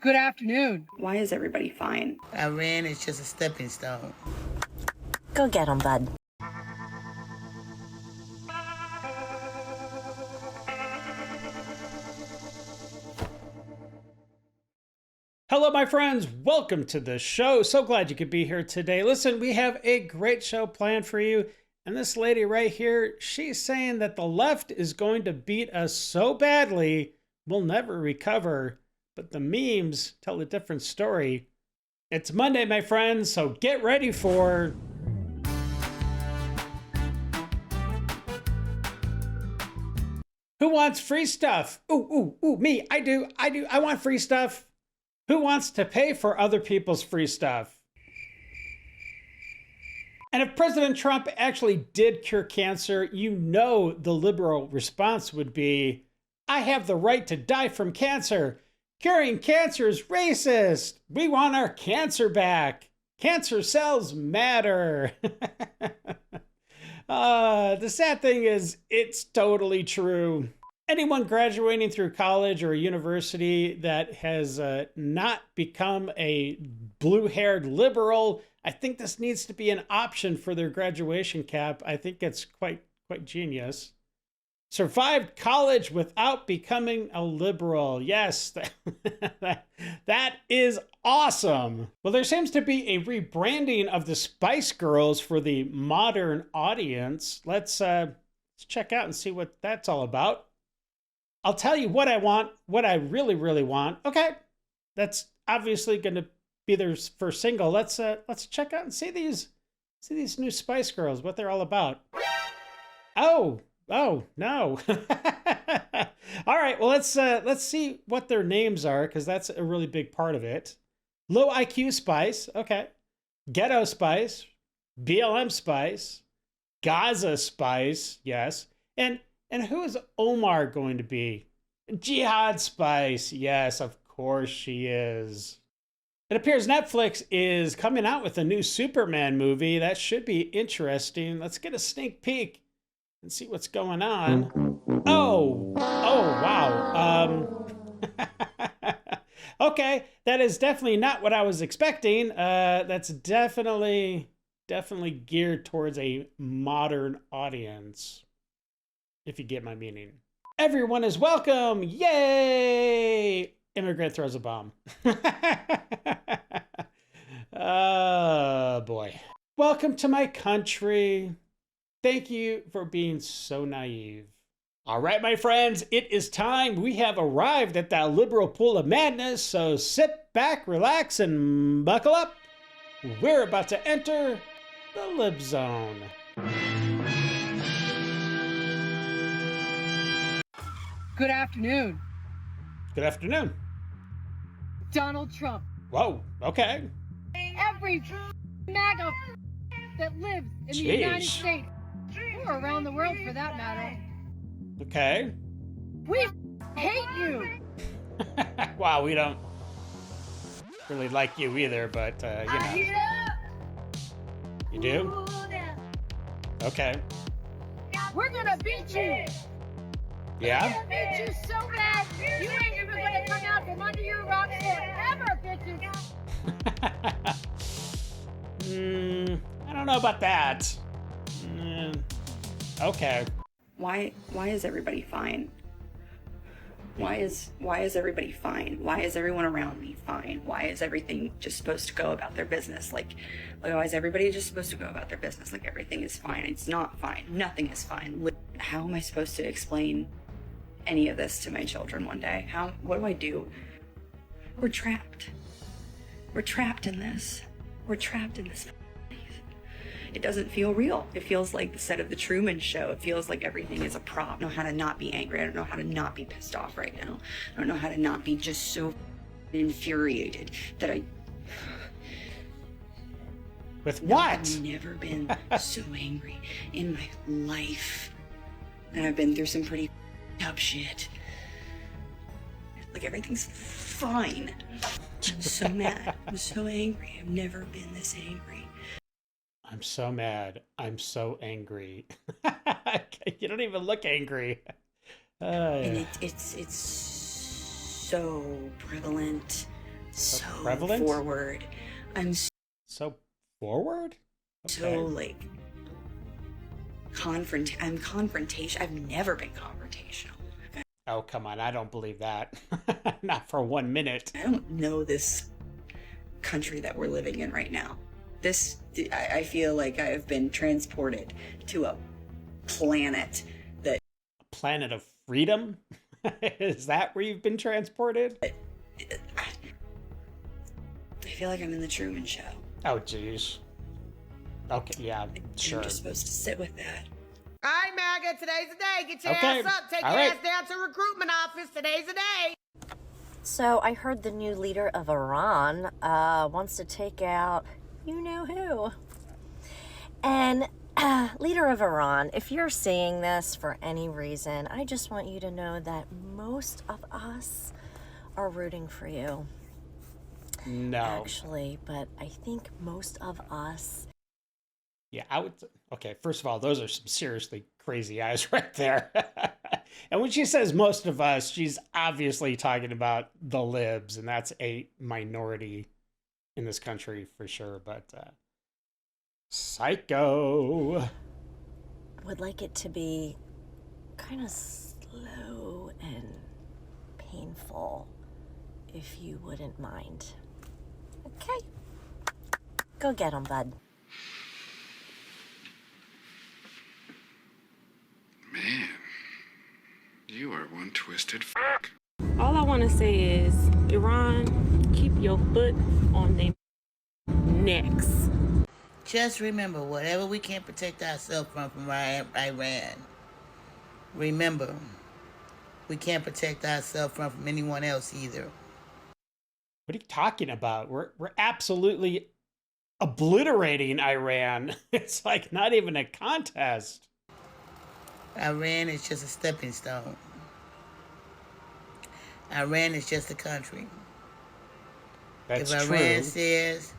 Good afternoon. Why is everybody fine? Iran is just a stepping stone. Go get 'em, bud. Hello, my friends. Welcome to the show. So glad you could be here today. Listen, we have a great show planned for you. And this lady right here, she's saying that the left is going to beat us so badly, we'll never recover. But the memes tell a different story. It's Monday, my friends, so get ready for... Who wants free stuff? Ooh, me. I do. I want free stuff. Who wants to pay for other people's free stuff? And if President Trump actually did cure cancer, you know the liberal response would be, I have the right to die from cancer. Curing cancer is racist. We want our cancer back. Cancer cells matter. The sad thing is, it's totally true. Anyone graduating through college or university that has not become a blue-haired liberal, I think this needs to be an option for their graduation cap. I think it's quite genius. Survived college without becoming a liberal. Yes, that is awesome. Well, there seems to be a rebranding of the Spice Girls for the modern audience. Let's check out and see what that's all about. I'll tell you what I want, what I really want. Okay, that's obviously going to be their first single. Let's check out and see these new Spice Girls, what they're all about. Oh no. All right, well let's see what their names are, because that's a really big part of it. Low IQ Spice, okay. Ghetto Spice, BLM Spice, Gaza Spice, yes. And who is Omar going to be? Jihad Spice, yes, of course she is. It appears Netflix is coming out with a new Superman movie. That should be interesting. Let's get a sneak peek and see what's going on. Oh, wow. Okay, that is definitely not what I was expecting. That's definitely geared towards a modern audience, if you get my meaning. Everyone is welcome. Yay! Immigrant throws a bomb. Oh, boy. Welcome to my country. Thank you for being so naive. All right, my friends, it is time. We have arrived at that liberal pool of madness, so sit back, relax, and buckle up. We're about to enter the Lib Zone. Good afternoon. Good afternoon. Donald Trump. Whoa, okay. Every MAGA that lives in the United States, or around the world for that matter. Okay. We hate you. Wow, we don't really like you either, but, you know. You do? Okay. We're gonna beat you. Yeah? We're gonna beat you so bad, you ain't even gonna come out from under your rock forever, bitches. I don't know about that. Okay. Why is everybody fine? Why is everybody fine? Why is everyone around me fine? Why is everything just supposed to go about their business? Like why is everybody just supposed to go about their business like everything is fine? It's not fine. Nothing is fine. How am I supposed to explain any of this to my children one day? What do I do? We're trapped. We're trapped in this. We're trapped in this. It doesn't feel real. It feels like the set of the Truman Show. It feels like everything is a prop. I don't know how to not be angry. I don't know how to not be pissed off right now. I don't know how to not be just so infuriated that I... With what? I've never been so angry in my life. And I've been through some pretty up shit. Like everything's fine. I'm so mad. I'm so angry. I've never been this angry. I'm so mad. I'm so angry. You don't even look angry. And it's so prevalent so prevalent? forward. I'm So forward? so like I'm confrontation. I've never been confrontational. Oh, come on. I don't believe that. Not for 1 minute. I don't know this country that we're living in right now. I feel like I have been transported to a planet that... A planet of freedom? Is that where you've been transported? I feel like I'm in the Truman Show. Oh, jeez. Okay, yeah, sure. I'm just supposed to sit with that. All right, MAGA, today's the day. Get your Okay. ass up. Take All your right. ass down to recruitment office. Today's the day. So I heard the new leader of Iran wants to take out you know who. And leader of Iran, if you're seeing this for any reason, I just want you to know that most of us are rooting for you. No. Actually, but I think most of us... Yeah, I would... Okay, first of all, those are some seriously crazy eyes right there. And when she says most of us, she's obviously talking about the libs, and that's a minority in this country for sure, but psycho. would like it to be kind of slow and painful, if you wouldn't mind. Okay. Go get 'em, bud. Man, you are one twisted fuck. All I want to say is, Iran, keep your foot on them necks. Just remember, whatever we can't protect ourselves from Iran, remember, we can't protect ourselves from anyone else either. What are you talking about? We're absolutely obliterating Iran. It's like not even a contest. Iran is just a stepping stone. Iran is just a country. That's if true. Iran says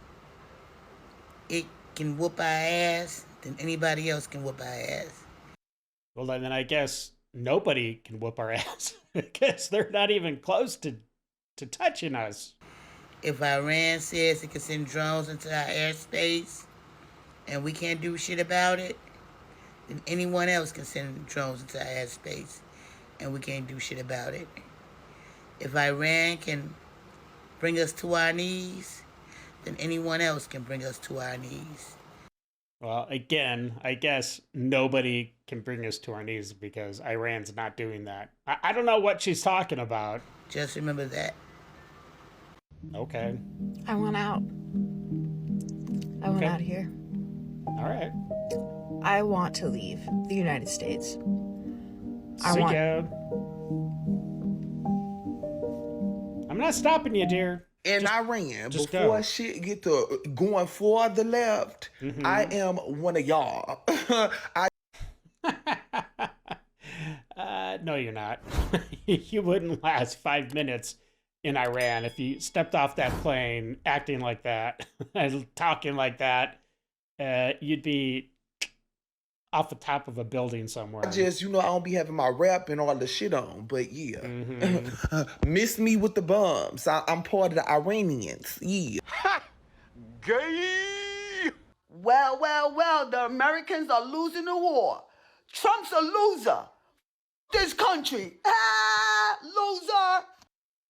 it can whoop our ass, then anybody else can whoop our ass. Well, then I guess nobody can whoop our ass because they're not even close to touching us. If Iran says it can send drones into our airspace and we can't do shit about it, then anyone else can send drones into our airspace and we can't do shit about it. If Iran can bring us to our knees, then anyone else can bring us to our knees. Well, again, I guess nobody can bring us to our knees because Iran's not doing that. I don't know what she's talking about. Just remember that. Okay. I want out. I want Okay. out of here. All right. I want to leave the United States. See ya. I'm not stopping you, dear. In Iran, just before go. shit get to going for the left, Mhm. I am one of y'all. No, you're not. You wouldn't last 5 minutes in Iran if you stepped off that plane acting like that, talking like that. You'd be off the top of a building somewhere. I just, I don't be having my rap and all the shit on, but yeah. Miss me with the bums. I'm part of the Iranians, yeah. Gay! Well, the Americans are losing the war. Trump's a loser. This country. Loser!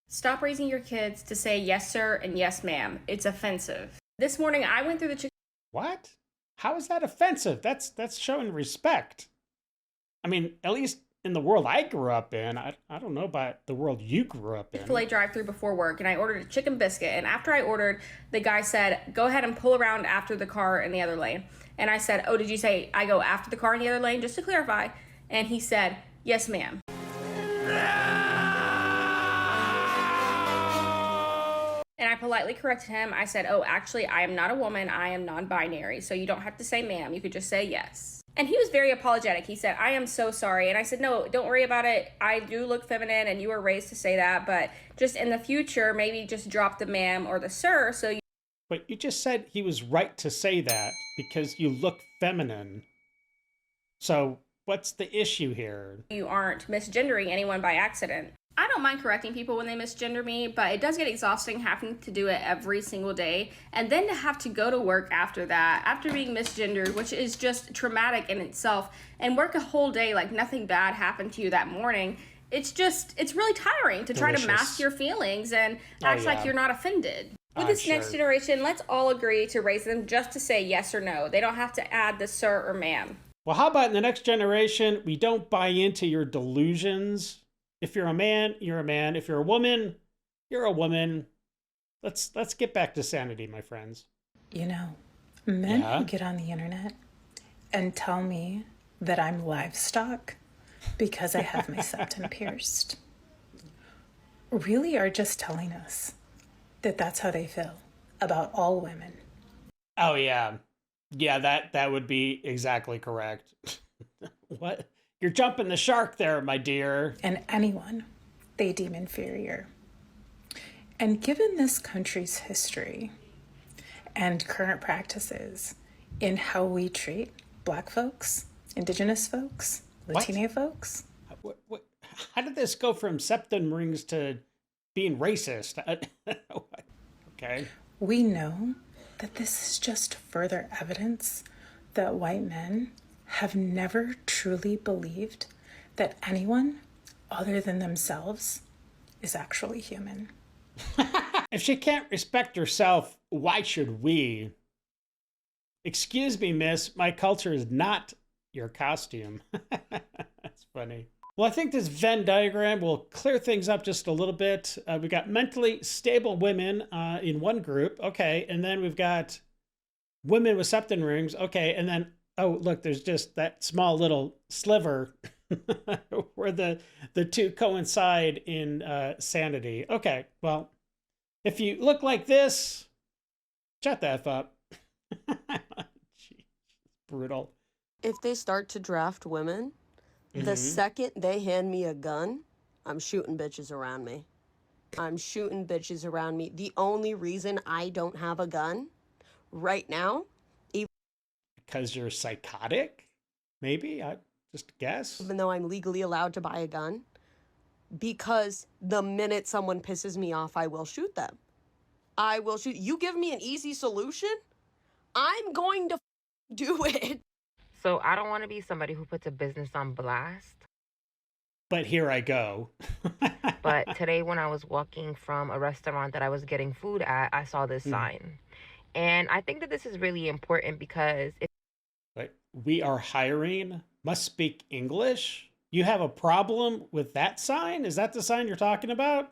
Stop raising your kids to say yes, sir, and yes, ma'am. It's offensive. This morning, I went through the chicken... What? How is that offensive? That's showing respect. I mean, at least in the world I grew up in. I don't know about the world you grew up in. Chick-fil-A drive-thru before work, and I ordered a chicken biscuit. And after I ordered, the guy said, go ahead and pull around after the car in the other lane. And I said, oh, did you say I go after the car in the other lane? Just to clarify. And he said, yes, ma'am. And I politely corrected him. I said, oh, actually, I am not a woman. I am non-binary. So you don't have to say ma'am. You could just say yes. And he was very apologetic. He said, I am so sorry. And I said, no, don't worry about it. I do look feminine and you were raised to say that. But just in the future, maybe just drop the ma'am or the sir. So you... But you just said he was right to say that because you look feminine. So what's the issue here? You aren't misgendering anyone by accident. I don't mind correcting people when they misgender me, but it does get exhausting having to do it every single day. And then to have to go to work after that, after being misgendered, which is just traumatic in itself, and work a whole day like nothing bad happened to you that morning. It's really tiring to try to mask your feelings and act like you're not offended. With this next generation, let's all agree to raise them just to say yes or no. They don't have to add the sir or ma'am. Well, how about in the next generation, we don't buy into your delusions. If you're a man, you're a man. If you're a woman, you're a woman. Let's get back to sanity, my friends. You know, men who get on the internet and tell me that I'm livestock because I have my septum pierced really are just telling us that that's how they feel about all women. Oh, yeah. Yeah, that would be exactly correct. What? You're jumping the shark there, my dear. And anyone they deem inferior. And given this country's history and current practices in how we treat Black folks, Indigenous folks, Latino folks. What? How did this go from septum rings to being racist? Okay. We know that this is just further evidence that white men have never truly believed that anyone other than themselves is actually human. If she can't respect herself, why should we? Excuse me, miss, my culture is not your costume. That's funny. Well, I think this Venn diagram will clear things up just a little bit. We got mentally stable women in one group. Okay. And then we've got women with septum rings. Okay. And then, oh, look, there's just that small little sliver where the two coincide in sanity. Okay. Well, if you look like this, shut the F up. Jeez, brutal. If they start to draft women, the second they hand me a gun, I'm shooting bitches around me. I'm shooting bitches around me. The only reason I don't have a gun right now... Because you're psychotic? Maybe? I just guess. Even though I'm legally allowed to buy a gun. Because the minute someone pisses me off, I will shoot them. I will shoot. You give me an easy solution, I'm going to do it. So I don't want to be somebody who puts a business on blast. But here I go. But today when I was walking from a restaurant that I was getting food at, I saw this sign. And I think that this is really important because... we are hiring, must speak English? You have a problem with that sign? Is that the sign you're talking about?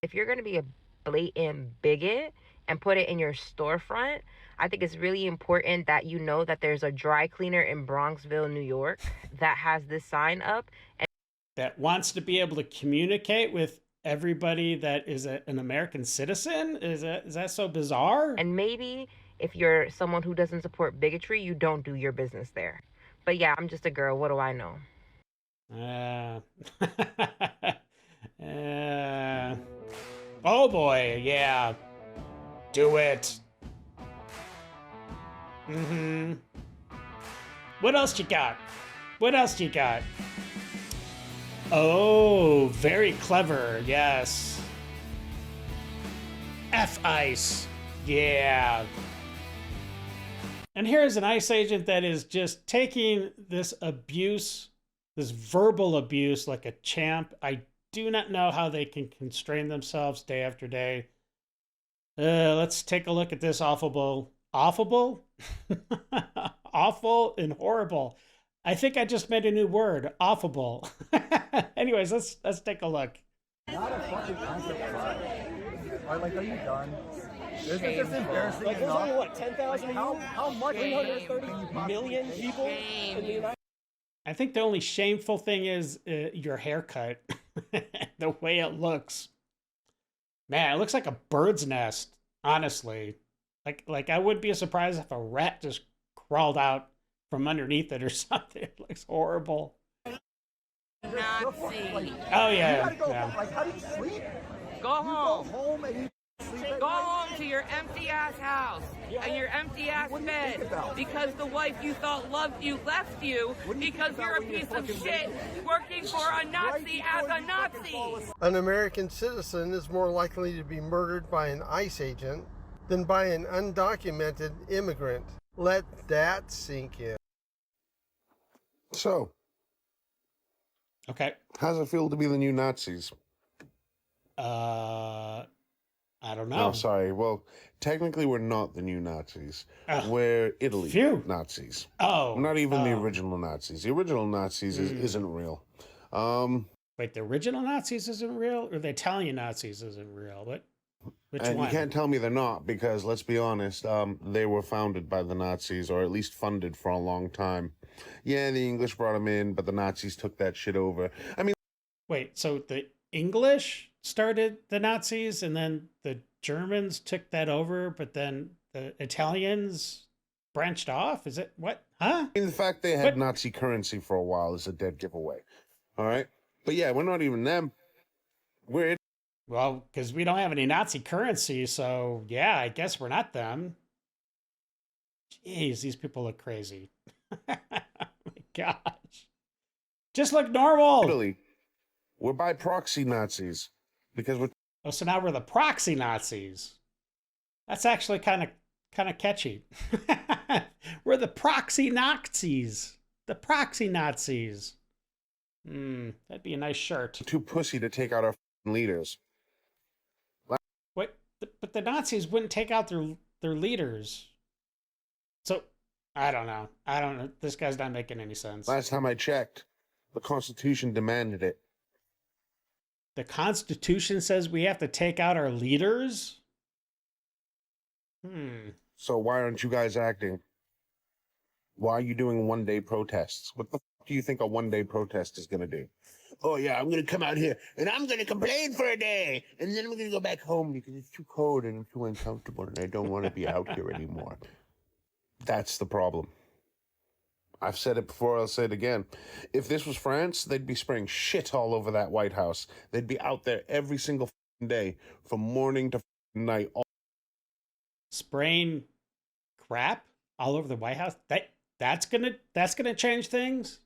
If you're going to be a blatant bigot and put it in your storefront, I think it's really important that you know that there's a dry cleaner in Bronxville, New York that has this sign up. And that wants to be able to communicate with everybody that is an American citizen? Is that so bizarre? And maybe if you're someone who doesn't support bigotry, you don't do your business there. But yeah, I'm just a girl. What do I know? Oh boy, yeah. Do it. What else you got? What else you got? Oh, very clever, yes. F-Ice, yeah. And here's an ICE agent that is just taking this abuse, this verbal abuse like a champ. I do not know how they can constrain themselves day after day. Let's take a look at this awful. Awful and horrible. I think I just made a new word, awful. Anyways, let's take a look. Not a fucking like, are you done? This is embarrassing. Like, there's only what, 10,000 people? How much? 330 million people in the United. I think the only shameful thing is your haircut, the way it looks. Man, it looks like a bird's nest. Honestly, like I wouldn't be surprised if a rat just crawled out from underneath it or something. It looks horrible. Nazi. Oh yeah. You gotta go, like, how do you sleep? Go home. Go home and you sleep. Go home to your empty ass house and your empty ass bed because the wife you thought loved you left you because you're a piece of shit working for a Nazi as a Nazi. An American citizen is more likely to be murdered by an ICE agent than by an undocumented immigrant. Let that sink in. So, okay, how's it feel to be the new Nazis? I don't know. Oh, sorry. Well, technically, we're not the new Nazis. Oh, we're Italy Nazis. Oh, we're not even the original Nazis. The original Nazis isn't real. Wait, the original Nazis isn't real, or the Italian Nazis isn't real? Which and one? you can't tell me they're not, because let's be honest, they were founded by the Nazis, or at least funded for a long time. Yeah, the English brought them in, but the Nazis took that shit over. I mean, wait, so the English started the Nazis, and then the Germans took that over, but then the Italians branched off? Is it what? Huh? the fact they had Nazi currency for a while is a dead giveaway. All right? But yeah, we're not even them. We're Well, because we don't have any Nazi currency, so yeah, I guess we're not them. Jeez, these people look crazy. Oh my gosh. Just look normal. Italy. We're by proxy Nazis. Because we're... Oh, so now we're the proxy Nazis. That's actually kind of catchy. We're the proxy Nazis. The proxy Nazis. That'd be a nice shirt. Too pussy to take out our leaders. What? But the Nazis wouldn't take out their leaders. So, I don't know. This guy's not making any sense. Last time I checked, the Constitution demanded it. The Constitution says we have to take out our leaders? So why aren't you guys acting? Why are you doing one-day protests? What the fuck do you think a one-day protest is going to do? Oh, yeah, I'm going to come out here, and I'm going to complain for a day, and then I'm going to go back home because it's too cold and too uncomfortable, and I don't want to be out here anymore. That's the problem. I've said it before, I'll say it again. If this was France, they'd be spraying shit all over that White House. They'd be out there every single day, from morning to night. Spraying crap all over the White House? That's gonna change things?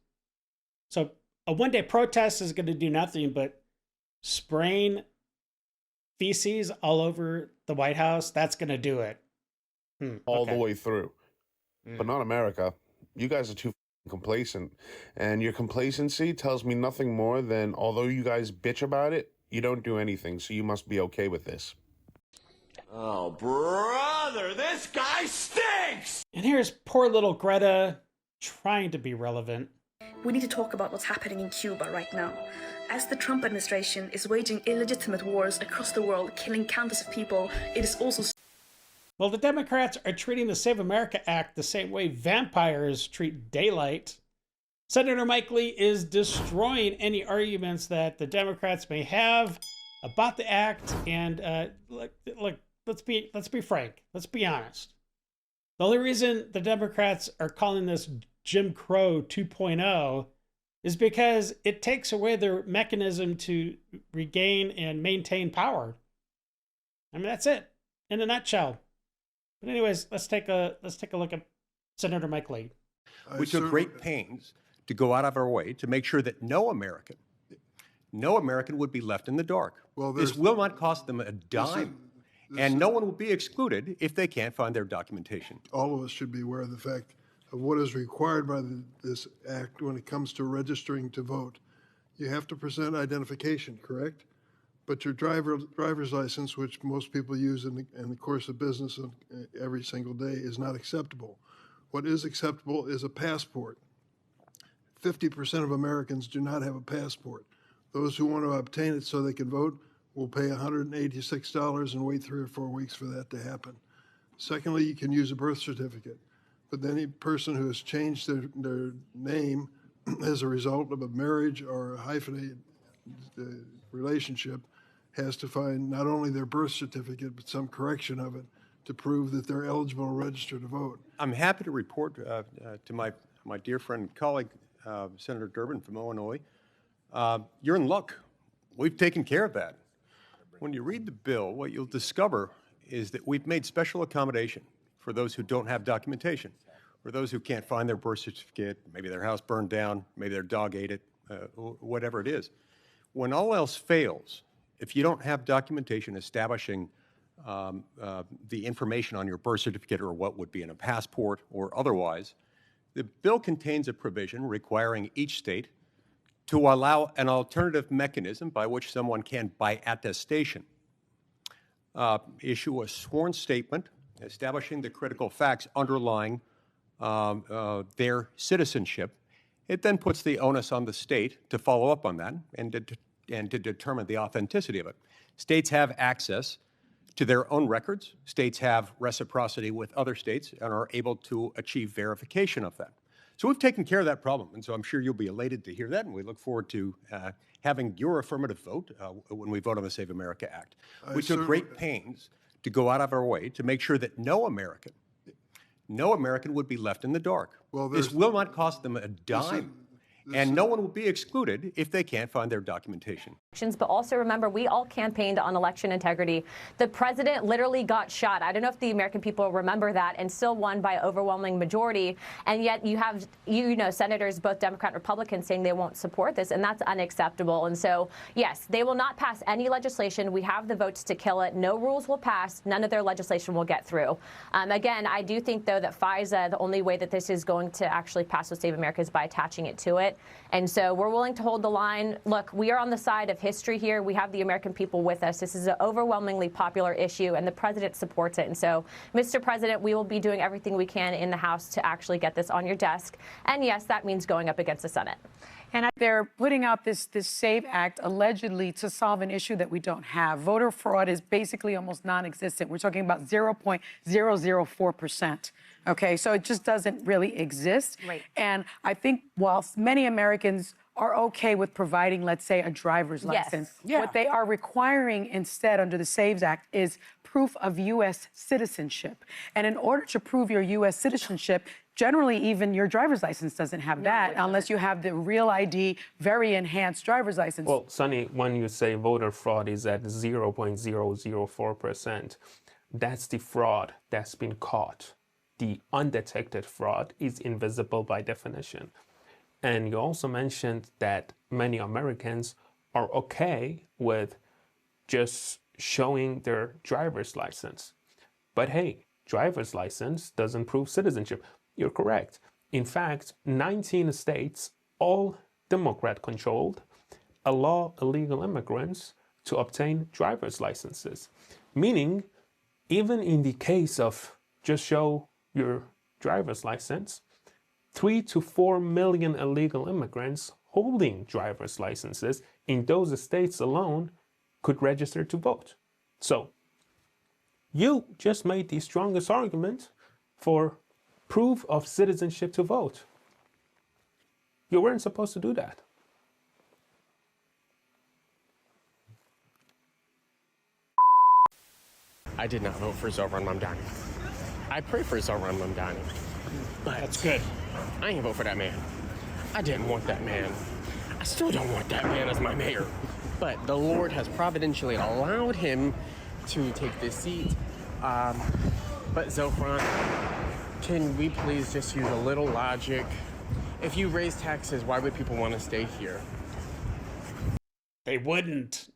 So a one-day protest is gonna do nothing but spraying feces all over the White House? That's gonna do it. All the way through. But not America. You guys are too complacent. And your complacency tells me nothing more than, although you guys bitch about it, you don't do anything, so you must be okay with this. Oh, brother, this guy stinks! And here's poor little Greta trying to be relevant. We need to talk about what's happening in Cuba right now. As the Trump administration is waging illegitimate wars across the world, killing countless of people, it is also... Well, the Democrats are treating the Save America Act the same way vampires treat daylight. Senator Mike Lee is destroying any arguments that the Democrats may have about the act. And look, let's be frank. Let's be honest. The only reason the Democrats are calling this Jim Crow 2.0 is because it takes away their mechanism to regain and maintain power. I mean, that's it in a nutshell. But anyways, let's take a look at Senator Mike Lee. We took great pains to go out of our way to make sure that no American would be left in the dark. Well, this will not cost them a dime, and no one will be excluded if they can't find their documentation. All of us should be aware of the fact of what is required by this act when it comes to registering to vote. You have to present identification, correct? But your driver's license, which most people use in the course of business every single day, is not acceptable. What is acceptable is a passport. 50% of Americans do not have a passport. Those who want to obtain it so they can vote will pay $186 and wait 3 or 4 weeks for that to happen. Secondly, you can use a birth certificate. But any person who has changed their name as a result of a marriage or a hyphenated relationship has to find not only their birth certificate, but some correction of it to prove that they're eligible to register to vote. I'm happy to report to my dear friend and colleague, Senator Durbin from Illinois, you're in luck. We've taken care of that. When you read the bill, what you'll discover is that we've made special accommodation for those who don't have documentation, for those who can't find their birth certificate, maybe their house burned down, maybe their dog ate it, whatever it is. When all else fails, if you don't have documentation establishing the information on your birth certificate or what would be in a passport or otherwise, the bill contains a provision requiring each state to allow an alternative mechanism by which someone can, by attestation, issue a sworn statement establishing the critical facts underlying their citizenship. It then puts the onus on the state to follow up on that and to determine the authenticity of it. States have access to their own records. States have reciprocity with other states and are able to achieve verification of that. So we've taken care of that problem, and so I'm sure you'll be elated to hear that, and we look forward to having your affirmative vote when we vote on the Save America Act. We took great pains to go out of our way to make sure that no American would be left in the dark. Well, this will not cost them a dime. And no one will be excluded if they can't find their documentation. But also remember, we all campaigned on election integrity. The president literally got shot. I don't know if the American people remember that, and still won by overwhelming majority. And yet you have, senators, both Democrat and Republican, saying they won't support this, and that's unacceptable. And so, yes, they will not pass any legislation. We have the votes to kill it. No rules will pass. None of their legislation will get through. Again, I do think, though, that FISA, the only way that this is going to actually pass with Save America is by attaching it to it. And so we're willing to hold the line. Look, we are on the side of history here. We have the American people with us. This is an overwhelmingly popular issue, and the president supports it. And so, Mr. President, we will be doing everything we can in the House to actually get this on your desk. And yes, that means going up against the Senate. And they're putting out this SAVE Act allegedly to solve an issue that we don't have. Voter fraud is basically almost non-existent. We're talking about 0.004%. Okay, so it just doesn't really exist. Right. And I think whilst many Americans are okay with providing, let's say, a driver's license, what they are requiring instead under the SAVE Act is proof of U.S. citizenship. And in order to prove your U.S. citizenship, generally, even your driver's license doesn't have that unless you have the real ID, very enhanced driver's license. Well, Sonny, when you say voter fraud is at 0.004%, that's the fraud that's been caught. The undetected fraud is invisible by definition. And you also mentioned that many Americans are okay with just showing their driver's license. But hey, driver's license doesn't prove citizenship. You're correct. In fact, 19 states, all Democrat-controlled, allow illegal immigrants to obtain driver's licenses. Meaning, even in the case of just show your driver's license, 3 to 4 million illegal immigrants holding driver's licenses in those states alone could register to vote. So, you just made the strongest argument for proof of citizenship to vote. You weren't supposed to do that. I did not vote for Zohran Mamdani. I pray for Zohran Mamdani. But that's good. I ain't vote for that man. I didn't want that man. I still don't want that man as my mayor. But the Lord has providentially allowed him to take this seat. But Zohran, can we please just use a little logic? If you raise taxes, why would people want to stay here? They wouldn't.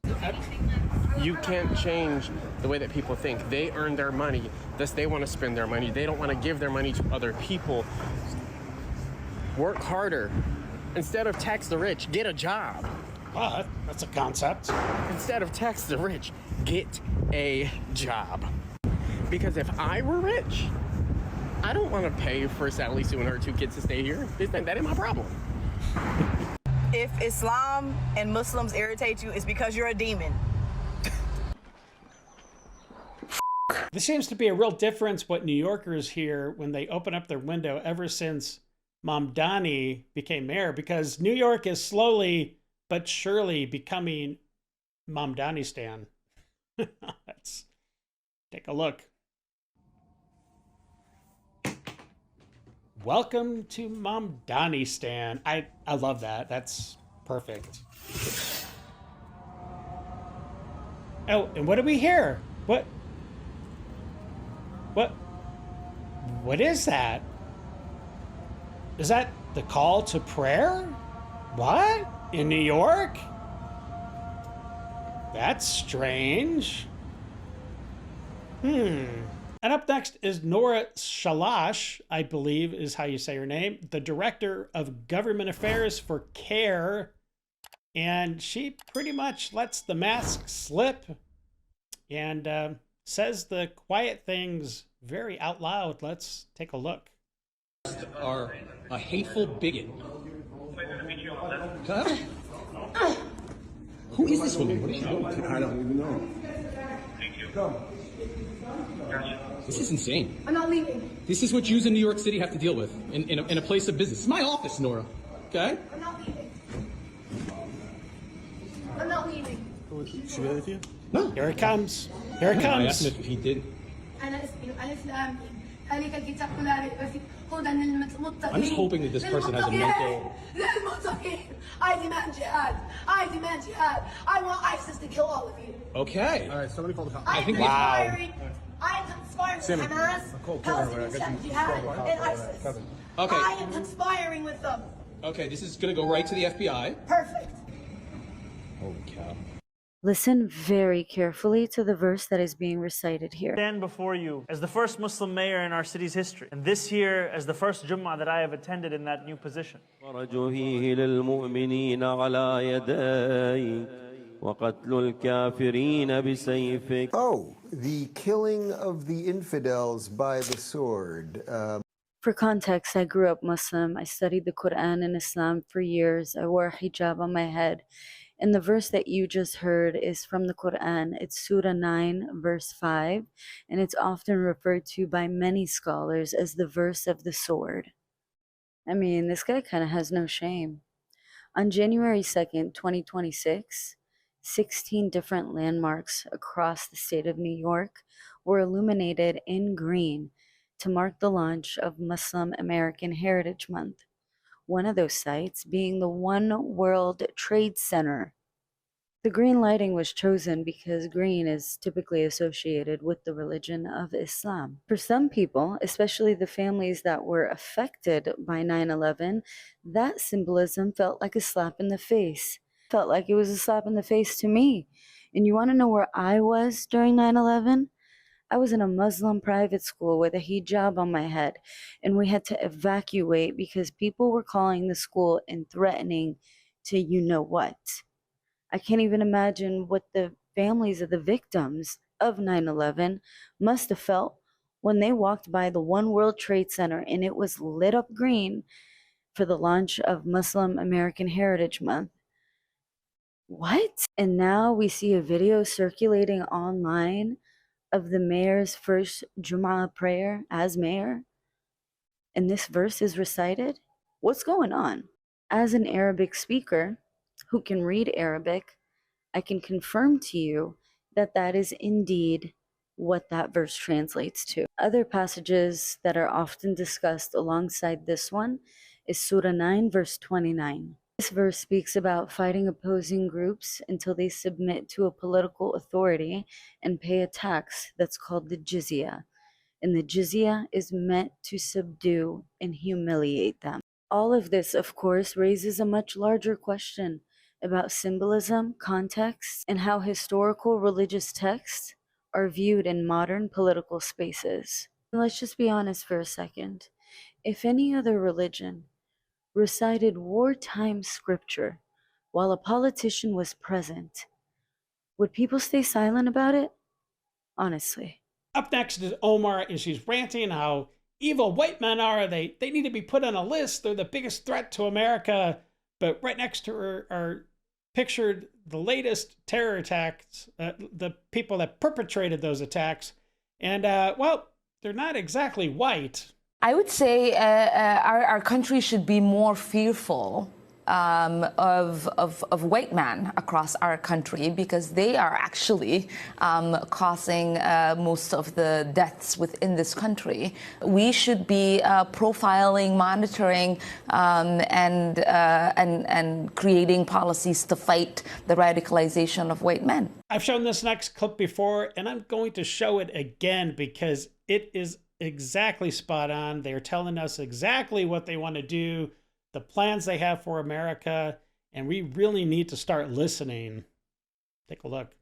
You can't change the way that people think. They earn their money, thus they want to spend their money. They don't want to give their money to other people. Work harder. Instead of tax the rich, get a job. Wow, that's a concept. Instead of tax the rich, get a job. Because if I were rich, I don't want to pay for Sally Sue and her 2 kids to stay here. That ain't my problem. If Islam and Muslims irritate you, it's because you're a demon. There seems to be a real difference what New Yorkers hear when they open up their window ever since Mamdani became mayor, because New York is slowly but surely becoming Mamdani-stan. Let's take a look. Welcome to Mamdani-stan. I love that. That's perfect. Oh, and what do we hear? What? What is that? Is that the call to prayer? What? In New York? That's strange. And up next is Nora Shalash, I believe is how you say her name, the Director of Government Affairs for CARE. And she pretty much lets the mask slip and says the quiet things very out loud. Let's take a look. Are a hateful bigot. Huh? Who is this woman? What is she doing? I don't even know. This is insane. I'm not leaving. This is what Jews in New York City have to deal with in a place of business. It's my office, Nora. Okay? I'm not leaving. I'm not leaving. She really with you? No. Here it comes. Here it I comes. asked him if he did. I'm just hoping that this person has a mental... I demand jihad. I demand jihad. I want ISIS to kill all of you. Okay. All right, somebody call the cops. I am conspiring with Sammy. Hamas, Palestinian Jihad, and ISIS. Okay. I am conspiring with them. Okay, this is going to go right to the FBI. Perfect. Holy cow. Listen very carefully to the verse that is being recited here. I stand before you as the first Muslim mayor in our city's history, and this year as the first Jummah that I have attended in that new position. Oh, the killing of the infidels by the sword. For context, I grew up Muslim. I studied the Quran and Islam for years. I wore a hijab on my head. And the verse that you just heard is from the Quran. It's Surah 9, verse 5, and it's often referred to by many scholars as the verse of the sword. I mean, this guy kind of has no shame. On January 2nd, 2026, 16 different landmarks across the state of New York were illuminated in green to mark the launch of Muslim American Heritage Month. One of those sites being the One World Trade Center. The green lighting was chosen because green is typically associated with the religion of Islam. For some people, especially the families that were affected by 9/11, that symbolism felt like a slap in the face. Felt like it was a slap in the face to me. And you want to know where I was during 9/11? I was in a Muslim private school with a hijab on my head, and we had to evacuate because people were calling the school and threatening to you know what. I can't even imagine what the families of the victims of 9/11 must have felt when they walked by the One World Trade Center and it was lit up green for the launch of Muslim American Heritage Month. What? And now we see a video circulating online of the mayor's first Jumu'ah prayer as mayor, and this verse is recited? What's going on? As an Arabic speaker who can read Arabic, I can confirm to you that that is indeed what that verse translates to. Other passages that are often discussed alongside this one is Surah 9, verse 29. This verse speaks about fighting opposing groups until they submit to a political authority and pay a tax that's called the jizya. And the jizya is meant to subdue and humiliate them. All of this, of course, raises a much larger question about symbolism, context, and how historical religious texts are viewed in modern political spaces. Let's just be honest for a second. If any other religion recited wartime scripture while a politician was present, would people stay silent about it? Honestly. Up next is Omar, and she's ranting how evil white men are. They need to be put on a list. They're the biggest threat to America. But right next to her are pictured the latest terror attacks, the people that perpetrated those attacks. And, well, they're not exactly white. I would say our country should be more fearful of white men across our country, because they are actually causing most of the deaths within this country. We should be profiling, monitoring, and creating policies to fight the radicalization of white men. I've shown this next clip before, and I'm going to show it again because it is exactly spot on. They're telling us exactly what they want to do, the plans they have for America, and we really need to start listening. Take a look.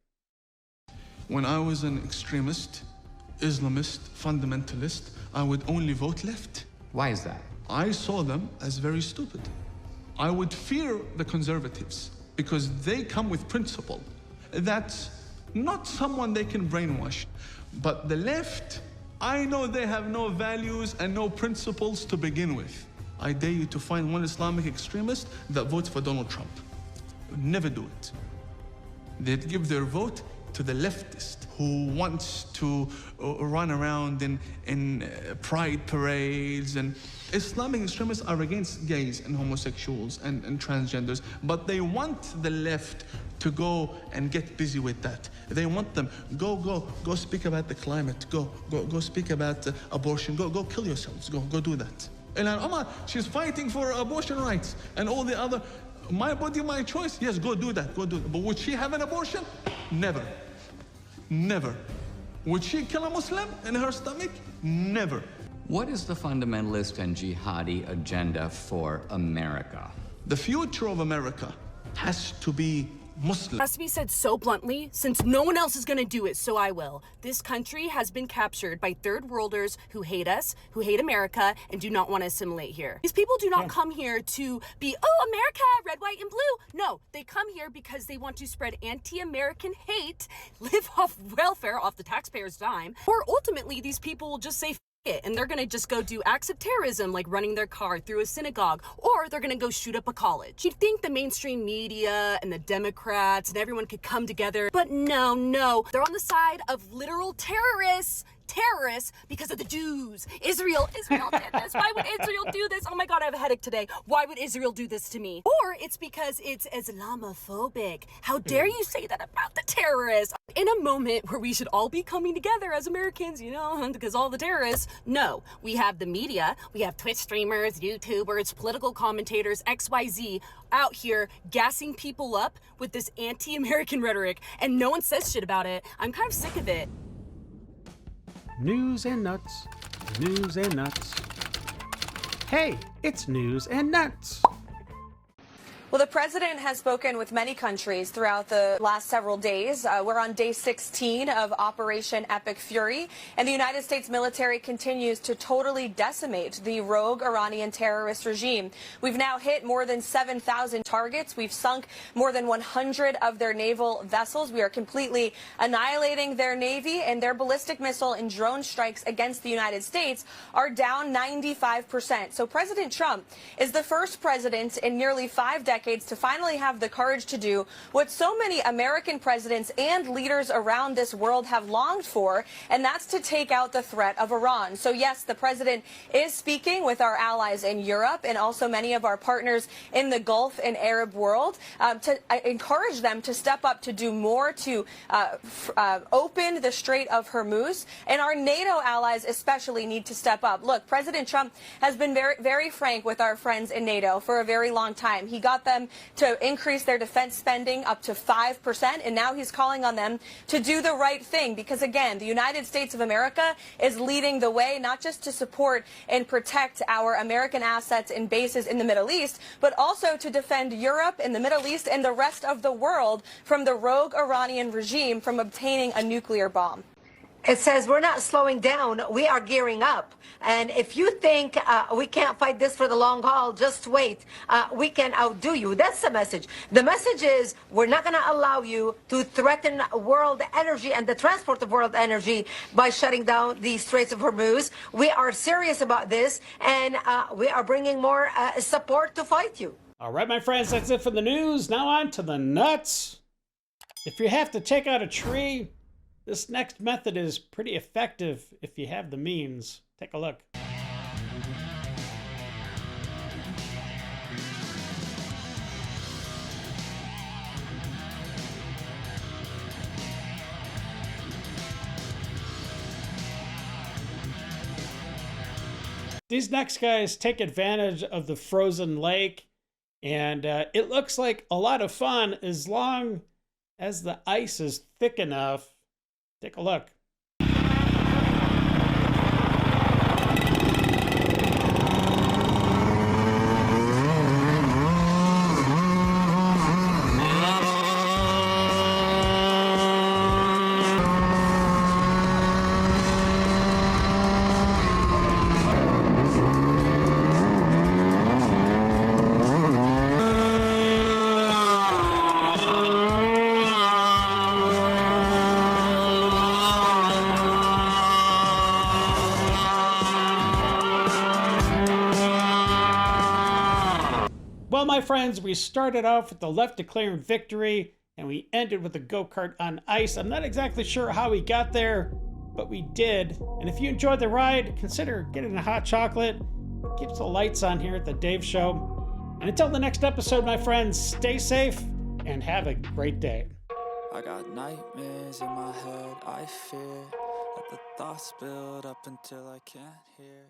When I was an extremist, Islamist, fundamentalist, I would only vote left. Why is that? I saw them as very stupid. I would fear the conservatives because they come with principle. That's not someone they can brainwash. But the left, I know they have no values and no principles to begin with. I dare you to find one Islamic extremist that votes for Donald Trump. Never do it. They'd give their vote to the leftist who wants to run around in pride parades. And Islamic extremists are against gays and homosexuals and transgenders, but they want the left to go and get busy with that. They want them, go speak about the climate, go speak about abortion, go kill yourselves, go do that. Ilhan Omar, she's fighting for abortion rights and all the other, my body, my choice. Yes, go do that, go do it. But would she have an abortion? Never. Never. Would she kill a Muslim in her stomach? Never. What is the fundamentalist and jihadi agenda for America? The future of America has to be Muslim. It has to be said so bluntly, since no one else is going to do it, so I will. This country has been captured by third worlders who hate us, who hate America, and do not want to assimilate here. These people do not come here to be, oh, America, red, white, and blue. No, they come here because they want to spread anti-American hate, live off welfare, off the taxpayers' dime, or ultimately these people will just say, it, and they're gonna just go do acts of terrorism like running their car through a synagogue, or they're gonna go shoot up a college. You'd think the mainstream media and the Democrats and everyone could come together, but no, they're on the side of literal terrorists because of the Jews. Israel did this. Why would Israel do this? Oh my God, I have a headache today. Why would Israel do this to me? Or it's because it's Islamophobic. How dare you say that about the terrorists? In a moment where we should all be coming together as Americans, because all the terrorists, no. We have the media, we have Twitch streamers, YouTubers, political commentators, XYZ out here gassing people up with this anti-American rhetoric, and no one says shit about it. I'm kind of sick of it. News and nuts. News and nuts. Hey, it's news and nuts. Well, the president has spoken with many countries throughout the last several days. We're on day 16 of Operation Epic Fury, and the United States military continues to totally decimate the rogue Iranian terrorist regime. We've now hit more than 7,000 targets. We've sunk more than 100 of their naval vessels. We are completely annihilating their navy, and their ballistic missile and drone strikes against the United States are down 95%. So President Trump is the first president in nearly 5 decades to finally have the courage to do what so many American presidents and leaders around this world have longed for, and that's to take out the threat of Iran. So yes, the president is speaking with our allies in Europe and also many of our partners in the Gulf and Arab world to encourage them to step up to do more to open the Strait of Hormuz, and our NATO allies especially need to step up. Look, President Trump has been very frank with our friends in NATO for a very long time. He got them to increase their defense spending up to 5%, and now he's calling on them to do the right thing because, again, the United States of America is leading the way, not just to support and protect our American assets and bases in the Middle East, but also to defend Europe and the Middle East and the rest of the world from the rogue Iranian regime from obtaining a nuclear bomb. It says we're not slowing down, we are gearing up. And if you think we can't fight this for the long haul, just wait. We can outdo you. That's the message. The message is we're not going to allow you to threaten world energy and the transport of world energy by shutting down the Straits of Hormuz. We are serious about this, and we are bringing more support to fight you. All right, my friends, that's it for the news. Now on to the nuts. If you have to take out a tree, this next method is pretty effective if you have the means. Take a look. these next guys take advantage of the frozen lake, and it looks like a lot of fun as long as the ice is thick enough. Take a look. Well, my friends, we started off with the left declaring victory, and we ended with a go-kart on ice. I'm not exactly sure how we got there, but we did. And if you enjoyed the ride, consider getting a hot chocolate. Keeps the lights on here at the Dave Show. And until the next episode, my friends, stay safe and have a great day. I got nightmares in my head, I fear that the thoughts build up until I can't hear.